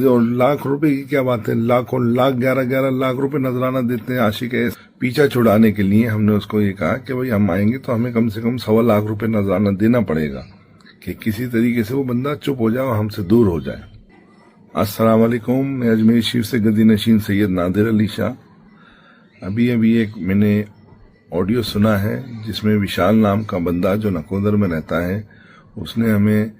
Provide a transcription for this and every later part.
اور लाख रुपए की क्या बात है, लाखों लाख 11 लाख रुपए नजराना देते हैं आशिक है। पीछा छुड़ाने के लिए हमने उसको ये कहा कि भाई हम आएंगे तो हमें कम से कम 1.25 लाख रुपए नजराना देना पड़ेगा कि किसी तरीके से वो बंदा चुप हो जाए और हमसे दूर हो जाए। अस्सलाम वालेकुम, मैं अजमेर शरीफ से गद्दी नशीन सैयद नादिर अली शाह। अभी एक मैंने ऑडियो सुना है जिसमें विशाल नाम का बंदा जो नकोदर में रहता है उसने हमें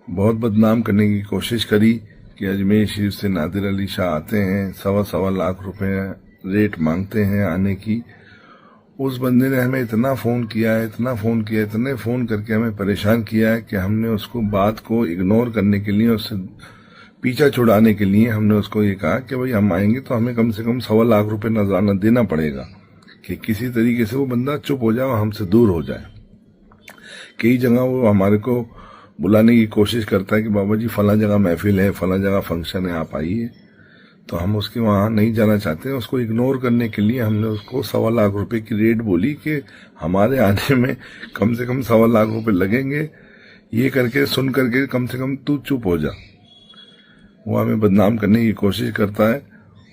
बहुत बदनाम करने की कोशिश करी कि अजमेर शरीफ से नादिर अली शाह आते हैं, 1.25 लाख रुपए रेट मांगते हैं आने की। उस बंदे ने हमें इतना फ़ोन किया, इतने फ़ोन करके हमें परेशान किया है कि हमने उसको बात को इग्नोर करने के लिए, उससे पीछा छुड़ाने के लिए हमने उसको ये कहा कि भाई हम आएंगे तो हमें कम से कम 1.25 लाख रुपए नजराना देना पड़ेगा कि किसी तरीके से वो बंदा चुप हो जाए और हमसे दूर हो जाए। कई जगह वो हमारे को बुलाने की कोशिश करता है कि बाबा जी फला जगह महफिल है, फला जगह फंक्शन है, आप आइए। तो हम उसके वहाँ नहीं जाना चाहते हैं। उसको इग्नोर करने के लिए हमने उसको 1.25 लाख रुपए की रेट बोली कि हमारे आने में कम से कम 1.25 लाख रुपए लगेंगे। ये करके सुन करके कम से कम तू चुप हो जा। वो हमें बदनाम करने की कोशिश करता है।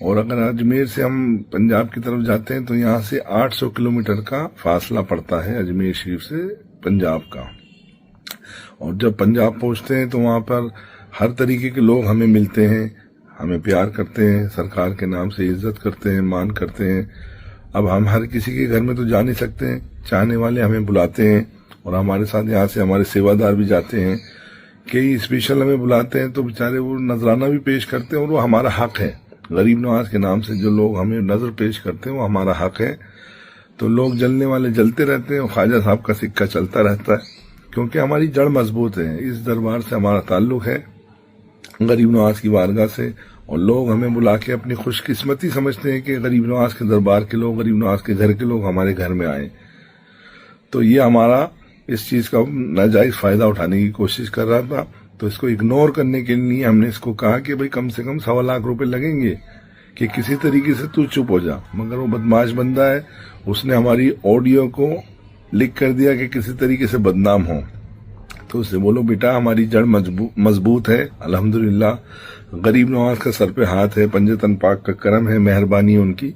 और अगर अजमेर से हम पंजाब की तरफ जाते हैं तो यहाँ से 800 किलोमीटर का फासला पड़ता है अजमेर शरीफ से पंजाब का। और जब पंजाब पहुंचते हैं तो वहाँ पर हर तरीके के लोग हमें मिलते हैं, हमें प्यार करते हैं, सरकार के नाम से इज्जत करते हैं, मान करते हैं। अब हम हर किसी के घर में तो जा नहीं सकते हैं, चाहने वाले हमें बुलाते हैं और हमारे साथ यहाँ से हमारे सेवादार भी जाते हैं। कई स्पेशल हमें बुलाते हैं तो बेचारे वो नजराना भी पेश करते हैं और वो हमारा हक है। गरीब नवाज के नाम से जो लोग हमें नजर पेश करते हैं वो हमारा हक है। तो लोग जलने वाले जलते रहते हैं और ख्वाजा साहब का सिक्का चलता रहता है, क्योंकि हमारी जड़ मजबूत है। इस दरबार से हमारा ताल्लुक है, गरीब नवाज की बारगाह से। और लोग हमें बुला के अपनी खुशकिस्मती समझते हैं कि गरीब नवाज के दरबार के लोग, गरीब नवाज के घर के लोग हमारे घर में आए। तो ये हमारा इस चीज का नाजायज फायदा उठाने की कोशिश कर रहा था। तो इसको इग्नोर करने के लिए हमने इसको कहा कि भाई कम से कम 1.25 लाख रुपए लगेंगे कि किसी तरीके से तू चुप हो जा। मगर वो बदमाश बंदा है, उसने हमारी ऑडियो को लिख कर दिया कि किसी तरीके से बदनाम हो। तो उससे बोलो बेटा हमारी जड़ मजबूत है, अल्हम्दुलिल्लाह। गरीब नवाज का सर पे हाथ है, पंजतन पाक का करम है, मेहरबानी उनकी।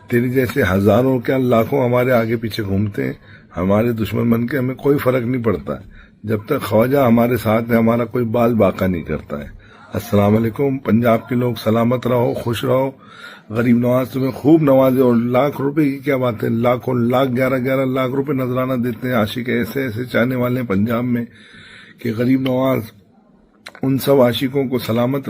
तेरे जैसे हजारों क्या लाखों हमारे आगे पीछे घूमते हैं, हमारे दुश्मन बन के, हमें कोई फर्क नहीं पड़ता है। जब तक ख्वाजा हमारे साथ है हमारा कोई बाल बाका नहीं करता है। अस्सलाम वालेकुम। पंजाब के लोग सलामत रहो, खुश रहो। गरीब नवाज तुम्हें खूब नवाजे। और लाख रुपए की क्या बात है, लाखों लाख 11 लाख रुपए नजराना देते हैं आशिक ऐसे चाहने वाले हैं पंजाब में कि गरीब नवाज उन सब आशिकों को सलामत रखे।